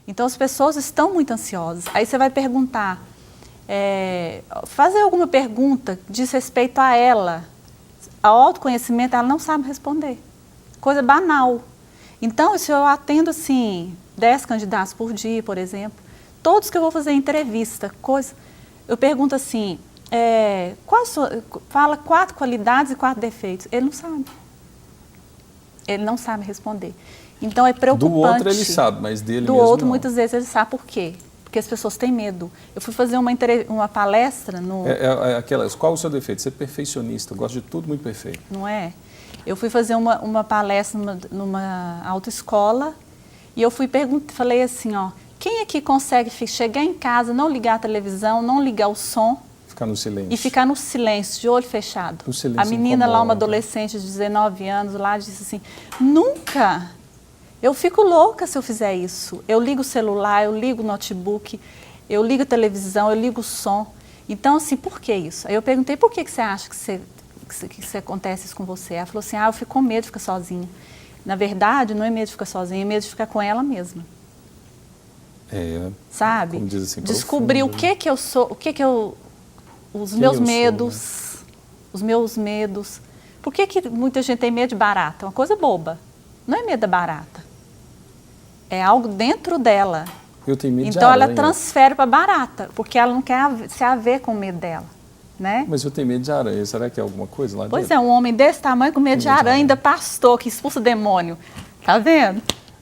Então, as pessoas estão muito ansiosas. Aí você vai perguntar, fazer alguma pergunta que diz respeito a ela. Ao autoconhecimento, ela não sabe responder. Coisa banal. Então, se eu atendo, assim, 10 candidatos por dia, por exemplo, todos que eu vou fazer entrevista, eu pergunto assim, fala 4 qualidades e 4 defeitos. Ele não sabe. Ele não sabe responder. Então, é preocupante. Do outro ele sabe, mas dele mesmo não. Do outro, não. muitas vezes, ele sabe por quê. Porque as pessoas têm medo. Eu fui fazer uma palestra no... Qual o seu defeito? Você é perfeccionista, gosta de tudo muito perfeito. Não é? Eu fui fazer uma palestra numa autoescola e eu falei assim, ó, quem aqui consegue chegar em casa, não ligar a televisão, não ligar o som... Ficar no silêncio. E ficar no silêncio, de olho fechado. O silêncio a menina incomoda. lá, uma adolescente de 19 anos, lá disse assim, nunca... Eu fico louca se eu fizer isso. Eu ligo o celular, eu ligo o notebook, eu ligo a televisão, eu ligo o som. Então, assim, por que isso? Aí eu perguntei, por que você acha que acontece isso com você? Ela falou assim, eu fico com medo de ficar sozinha. Na verdade, não é medo de ficar sozinha, é medo de ficar com ela mesma. Sabe? Como diz assim, descobrir profundo, o que eu sou, os meus medos, os meus medos. Por que muita gente tem medo de barata? É uma coisa boba. Não é medo da barata. É algo dentro dela. Eu tenho medo de então aranha. Ela transfere para barata, porque ela não quer se haver com o medo dela, né? Mas eu tenho medo de aranha. Será que é alguma coisa lá dentro? Pois é, um homem desse tamanho com medo de aranha, ainda pastor, que expulsa demônio. Tá vendo?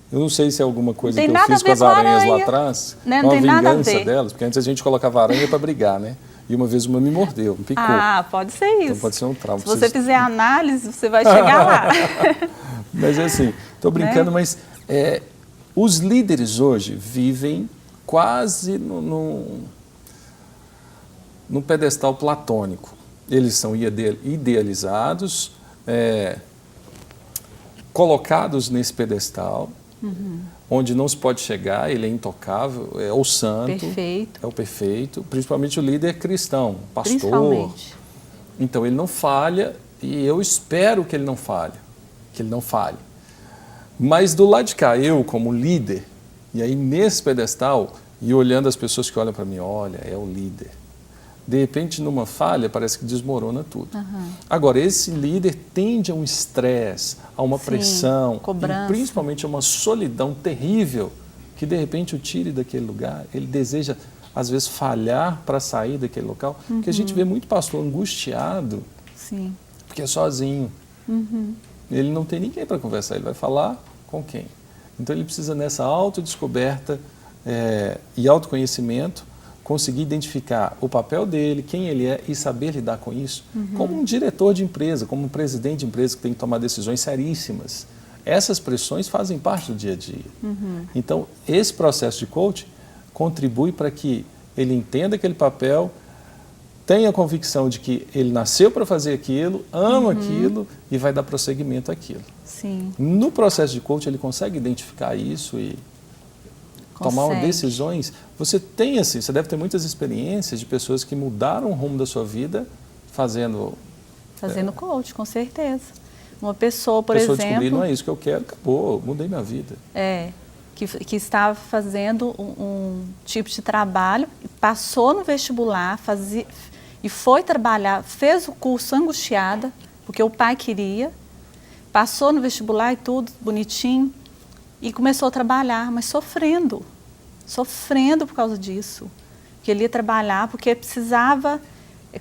Eu não sei se é alguma coisa que eu nada fiz a com ver as com aranhas aranha, lá atrás. né? Não Uma tem nada a vingança ver. delas, porque antes a gente colocava aranha para brigar, né? E uma vez uma me mordeu, me picou. Pode ser isso. Então pode ser um trauma. Se você fizer análise, você vai chegar lá. Mas é assim, estou brincando, né? Mas os líderes hoje vivem quase num pedestal platônico. Eles são idealizados, colocados nesse pedestal, onde não se pode chegar, ele é intocável, é o santo, perfeito. É o perfeito, principalmente o líder cristão, pastor. Principalmente. Então ele não falha e eu espero que ele não falhe. Mas do lado de cá, eu como líder, e aí nesse pedestal, e olhando as pessoas que olham para mim, olha, é o líder. De repente, numa falha, parece que desmorona tudo. Agora, esse líder tende a um estresse, a uma pressão, cobrança. E principalmente a uma solidão terrível, que de repente o tire daquele lugar. Ele deseja, às vezes, falhar para sair daquele local, porque a gente vê muito pastor angustiado, Sim. porque é sozinho. Ele não tem ninguém para conversar, ele vai falar com quem? Então ele precisa nessa autodescoberta e autoconhecimento, conseguir identificar o papel dele, quem ele é e saber lidar com isso, como um diretor de empresa, como um presidente de empresa que tem que tomar decisões seríssimas. Essas pressões fazem parte do dia a dia. Então esse processo de coaching contribui para que ele entenda aquele papel, tenha a convicção de que ele nasceu para fazer aquilo, ama aquilo e vai dar prosseguimento àquilo. Sim. No processo de coaching, ele consegue identificar isso e tomar decisões. Você tem assim, você deve ter muitas experiências de pessoas que mudaram o rumo da sua vida fazendo coaching, com certeza. Uma pessoa, por exemplo... descobrir, não é isso que eu quero, acabou, mudei minha vida. Que estava fazendo um tipo de trabalho, passou no vestibular, e foi trabalhar, fez o curso angustiada, porque o pai queria, passou no vestibular e tudo, bonitinho, e começou a trabalhar, mas sofrendo por causa disso. Que ele ia trabalhar porque precisava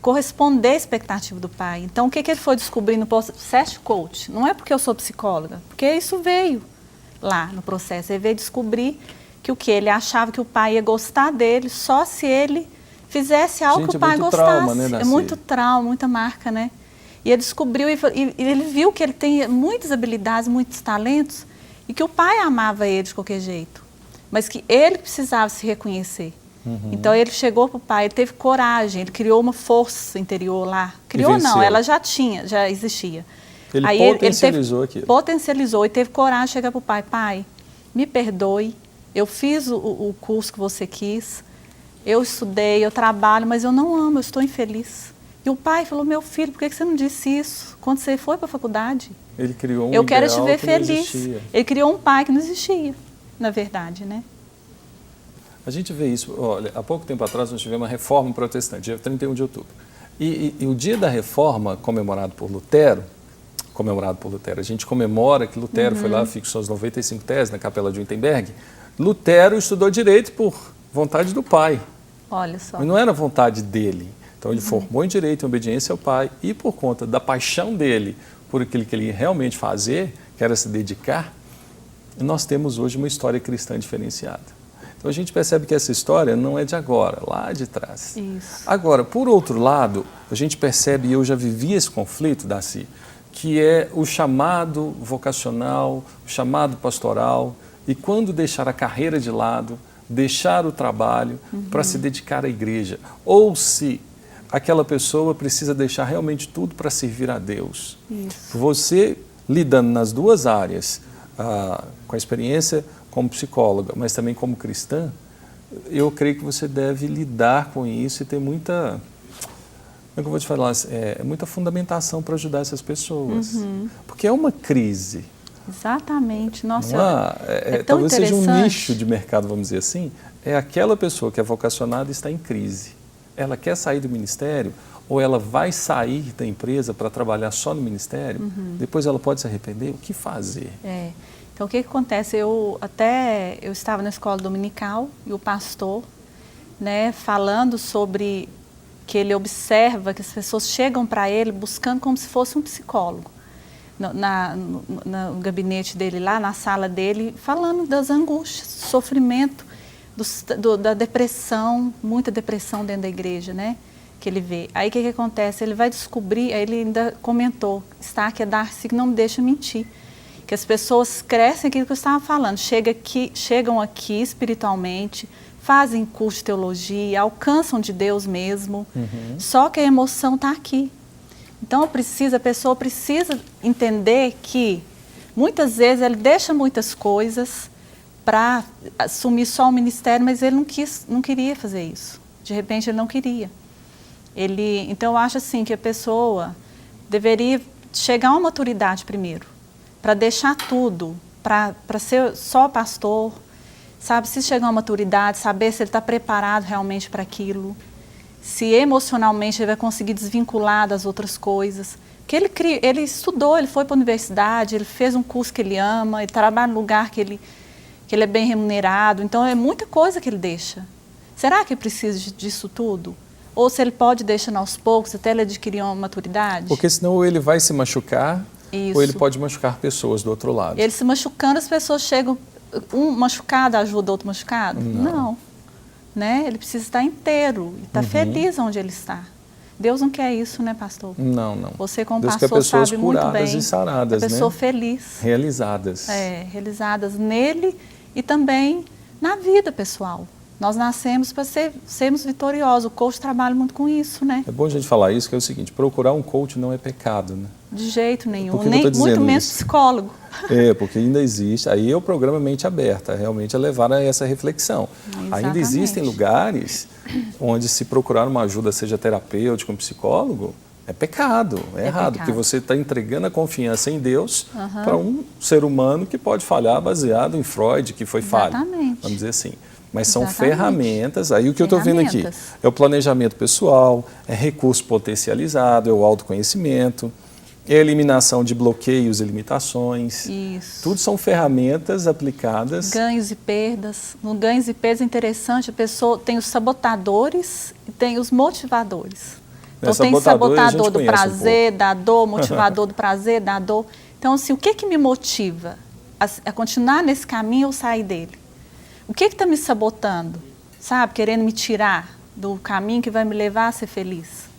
corresponder à expectativa do pai. Então, o que ele foi descobrir no processo de coach? Não é porque eu sou psicóloga, porque isso veio lá no processo. Ele veio descobrir que ele achava que o pai ia gostar dele só se ele fizesse algo que o pai gostasse. Trauma, né, é muito trauma, muita marca, né? E ele descobriu e ele viu que ele tem muitas habilidades, muitos talentos e que o pai amava ele de qualquer jeito, mas que ele precisava se reconhecer. Então ele chegou para o pai, ele teve coragem, ele criou uma força interior lá. Criou não, ela já existia. Ele potencializou aquilo. Potencializou e teve coragem de chegar para o pai. Pai, me perdoe, eu fiz o curso que você quis, eu estudei, eu trabalho, mas eu não amo, eu estou infeliz. E o pai falou, meu filho, por que você não disse isso quando você foi para a faculdade? Ele criou eu quero te ver feliz. Ele criou um pai que não existia, na verdade, né? A gente vê isso, olha, há pouco tempo atrás nós tivemos uma reforma protestante, dia 31 de outubro. E o dia da reforma, comemorado por Lutero, a gente comemora que Lutero foi lá, fixou as 95 teses na Capela de Wittenberg. Lutero estudou direito por vontade do pai. Olha só. Mas não era vontade dele. Então ele formou em direito, em obediência ao pai, e por conta da paixão dele por aquilo que ele ia realmente fazer, que era se dedicar, nós temos hoje uma história cristã diferenciada. Então a gente percebe que essa história não é de agora, lá de trás. Isso. Agora, por outro lado, a gente percebe, e eu já vivi esse conflito, Darcy, que é o chamado vocacional, o chamado pastoral, e quando deixar a carreira de lado, deixar o trabalho para se dedicar à igreja. Ou se aquela pessoa precisa deixar realmente tudo para servir a Deus. Isso. Você, lidando nas duas áreas, com a experiência como psicóloga, mas também como cristã, eu creio que você deve lidar com isso e ter muita, como é que eu vou te falar, muita fundamentação para ajudar essas pessoas. Porque é uma crise. Exatamente. Nossa, tão talvez seja um interessante. nicho de mercado, vamos dizer assim, é aquela pessoa que é vocacionada e está em crise. Ela quer sair do ministério ou ela vai sair da empresa para trabalhar só no ministério, depois ela pode se arrepender, o que fazer? Então, o que acontece? Eu estava na escola dominical e o pastor, né, falando sobre que ele observa que as pessoas chegam para ele buscando como se fosse um psicólogo. No gabinete dele lá, na sala dele, falando das angústias, do sofrimento, da depressão, muita depressão dentro da igreja, né, que ele vê. Aí o que acontece? Ele vai descobrir, aí ele ainda comentou, está aqui a Darcy que não me deixa mentir, que as pessoas crescem aquilo que eu estava falando, chegam aqui espiritualmente, fazem curso de teologia, alcançam de Deus mesmo, só que a emoção está aqui. Então a pessoa precisa entender que muitas vezes ele deixa muitas coisas para assumir só o ministério, mas ele não queria fazer isso. De repente ele não queria. Então eu acho assim que a pessoa deveria chegar a uma maturidade primeiro, para deixar tudo, para ser só pastor, sabe? Se chegar a uma maturidade, saber se ele está preparado realmente para aquilo, se emocionalmente ele vai conseguir desvincular das outras coisas. Porque ele estudou, ele foi para a universidade, ele fez um curso que ele ama, ele trabalha num lugar que ele é bem remunerado, então é muita coisa que ele deixa. Será que precisa disso tudo? Ou se ele pode deixar aos poucos até ele adquirir uma maturidade? Porque senão ele vai se machucar, Isso. ou ele pode machucar pessoas do outro lado. Ele se machucando, as pessoas chegam, um machucado ajuda outro machucado? Não. Né? Ele precisa estar inteiro e estar feliz onde ele está. Deus não quer isso, né, pastor? Não. Você como Deus pastor quer pessoas sabe muito curadas bem. e saradas, a pessoa né? feliz. Realizadas. Realizadas nele e também na vida pessoal. Nós nascemos para sermos vitoriosos. O coach trabalha muito com isso, né? É bom a gente falar isso, que é o seguinte, procurar um coach não é pecado, né? De jeito nenhum, Por que nem eu tô muito dizendo menos isso? psicólogo. Porque ainda existe, aí é o programa Mente Aberta, realmente é levar a essa reflexão. Exatamente. Ainda existem lugares onde se procurar uma ajuda, seja terapêutica, um psicólogo, é pecado, é errado, porque você está entregando a confiança em Deus para um ser humano que pode falhar baseado em Freud, que foi falho, vamos dizer assim. Mas são ferramentas, aí o que eu estou vendo aqui é o planejamento pessoal, é recurso potencializado, é o autoconhecimento, é a eliminação de bloqueios e limitações. Isso. Tudo são ferramentas aplicadas. Ganhos e perdas. No ganhos e perdas é interessante, a pessoa tem os sabotadores e tem os motivadores. Então tem sabotador do prazer, da dor, motivador do prazer, da dor. Então assim, o que me motiva a continuar nesse caminho ou sair dele? O que está me sabotando? Sabe, querendo me tirar do caminho que vai me levar a ser feliz?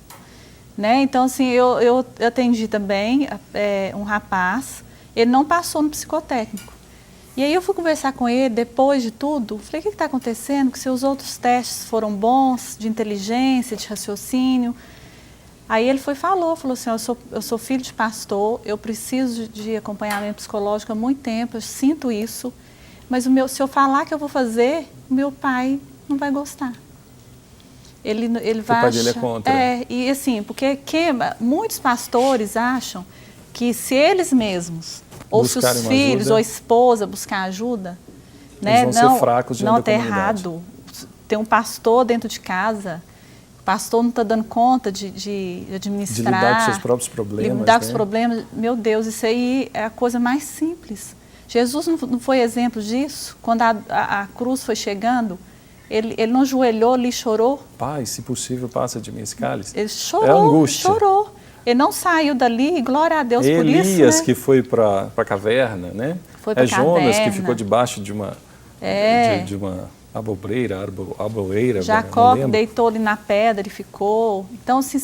Né? Então, assim, eu atendi também um rapaz, ele não passou no psicotécnico. E aí eu fui conversar com ele, depois de tudo, falei, o que está acontecendo? Que seus outros testes foram bons, de inteligência, de raciocínio. Aí ele falou assim, eu sou filho de pastor, eu preciso de acompanhamento psicológico há muito tempo, eu sinto isso, mas se eu falar que eu vou fazer, o meu pai não vai gostar. Ele vai o pai dele é contra. E assim, porque muitos pastores acham que se eles mesmos, ou se os filhos, ou a esposa buscar ajuda, né, eles vão ser fracos diante da comunidade. Errado. tem um pastor dentro de casa, o pastor não está dando conta de administrar. De lidar com seus próprios problemas. Lidar com os problemas. Meu Deus, isso aí é a coisa mais simples. Jesus não foi exemplo disso? Quando a cruz foi chegando, ele não ajoelhou ali e chorou? Pai, se possível, passa de mim esse cálice. Ele chorou, é angústia. chorou. Ele não saiu dali, glória a Deus por isso, Elias, né? que foi para a caverna, né? Foi pra Jonas, caverna. que ficou debaixo de uma de uma arboreira. Jacó deitou ali na pedra e ficou. Então, assim,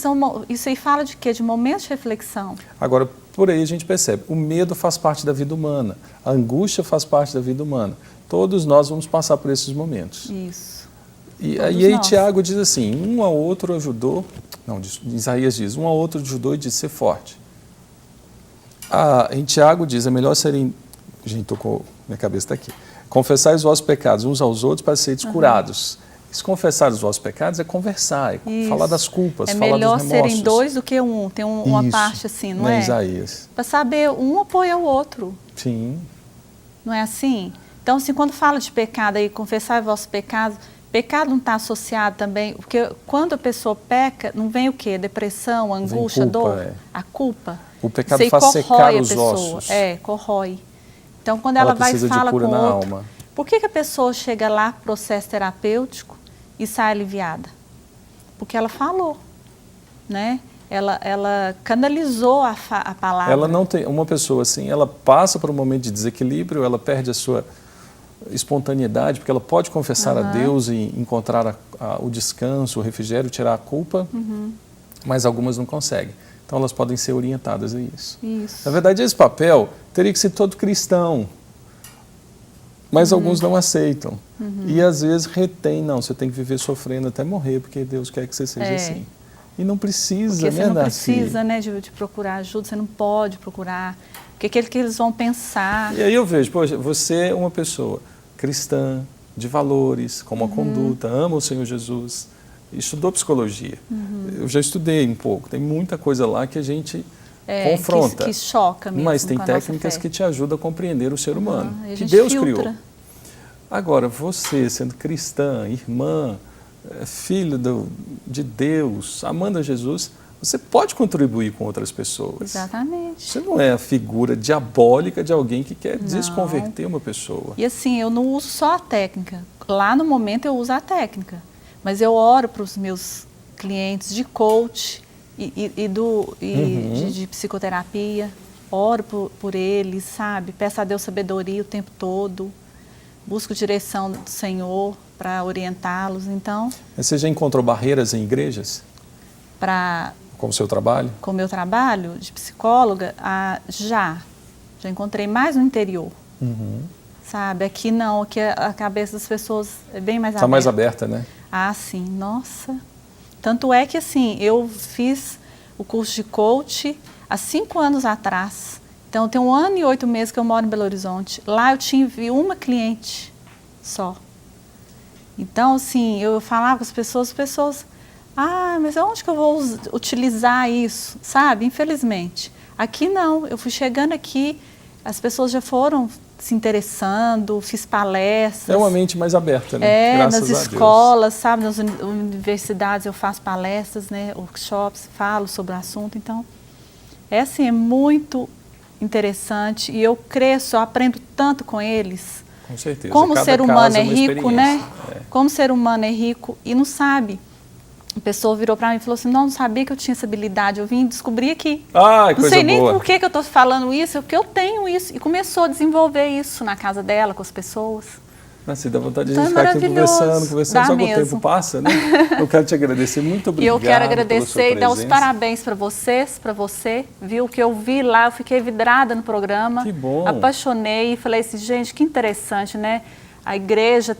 isso aí fala de quê? De momentos de reflexão. Agora, por aí a gente percebe, o medo faz parte da vida humana, a angústia faz parte da vida humana. Todos nós vamos passar por esses momentos. Isso. E aí Tiago diz assim, um ao outro ajudou, Isaías diz, um ao outro ajudou e disse, ser forte. Em Tiago diz, é melhor serem, gente, tocou, minha cabeça está aqui, confessai os vossos pecados uns aos outros para serem curados. Se confessar os vossos pecados é conversar, é falar das culpas, falar dos remorsos. É melhor serem dois do que um, tem uma parte assim, não é? Isaías. Para saber, um apoia o outro. Sim. Não é assim? Então, assim, quando fala de pecado aí, confessar os vossos pecados, pecado não está associado também, porque quando a pessoa peca, não vem o quê? Depressão, angústia, culpa, dor? A culpa. O pecado faz secar os ossos. Corrói. Então, quando ela vai e fala com o outro, alma. Por que a pessoa chega lá, processo terapêutico, e sai aliviada? Porque ela falou, né? Ela canalizou a palavra. Ela não tem, uma pessoa assim, ela passa por um momento de desequilíbrio, ela perde a sua espontaneidade, porque ela pode confessar a Deus e encontrar o descanso, o refrigério, tirar a culpa, mas algumas não conseguem. Então elas podem ser orientadas a isso. Na verdade, esse papel teria que ser todo cristão, mas alguns não aceitam. E às vezes retém, não, você tem que viver sofrendo até morrer, porque Deus quer que você seja assim. E não precisa, porque né, você não precisa, né, de procurar ajuda, você não pode procurar, porque é aquilo que eles vão pensar. E aí eu vejo, poxa, você é uma pessoa cristã, de valores, com uma conduta, ama o Senhor Jesus, estudou psicologia. Eu já estudei um pouco, tem muita coisa lá que a gente confronta. Que choca mesmo. Mas tem técnicas que te ajudam a compreender o ser humano, que Deus criou. Agora, você sendo cristã, irmã, filho de Deus, amando a Jesus, você pode contribuir com outras pessoas. Exatamente. Você não é a figura diabólica de alguém que quer desconverter uma pessoa. E assim, eu não uso só a técnica. Lá no momento eu uso a técnica. Mas eu oro para os meus clientes de coach de psicoterapia. Oro por eles, sabe? Peço a Deus sabedoria o tempo todo. Busco direção do Senhor para orientá-los. Então, você já encontrou barreiras em igrejas? Com o seu trabalho? Com o meu trabalho de psicóloga, já encontrei mais no interior. Sabe, aqui não, aqui a cabeça das pessoas é bem mais aberta. Está mais aberta, né? Sim, nossa. Tanto é que assim, eu fiz o curso de coach há 5 anos atrás. Então, tem 1 ano e 8 meses que eu moro em Belo Horizonte. Lá eu tive uma cliente só. Então, assim, eu falava com as pessoas, mas onde que eu vou utilizar isso? Sabe? Infelizmente. Aqui não, eu fui chegando aqui, as pessoas já foram se interessando, fiz palestras. É uma mente mais aberta, né? Graças nas escolas, sabe? Nas universidades eu faço palestras, né? Workshops, falo sobre o assunto. Então, assim, é muito interessante e eu cresço, eu aprendo tanto com eles. Com certeza. Como o ser humano é rico, né? Como o ser humano é rico e não sabe. A pessoa virou para mim e falou assim, não sabia que eu tinha essa habilidade, eu vim descobrir aqui. Não sei nem por que eu estou falando isso, porque eu tenho isso. E começou a desenvolver isso na casa dela, com as pessoas. Você dá vontade de a gente ficar aqui conversando, só que o tempo passa, né? Eu quero te agradecer, muito obrigado. E eu quero agradecer e dar os parabéns para vocês, para você, viu? O que eu vi lá, eu fiquei vidrada no programa. Que bom. Apaixonei e falei assim, gente, que interessante, né? A igreja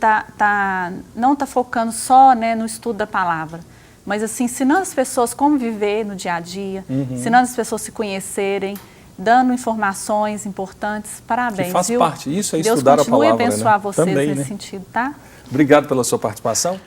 não está focando só, né, no estudo da palavra, mas assim, ensinando as pessoas como viver no dia a dia, ensinando as pessoas a se conhecerem, dando informações importantes. Parabéns, que faz viu? parte, isso é estudar a palavra, Deus continue a abençoar vocês também, nesse sentido, tá? Obrigado pela sua participação.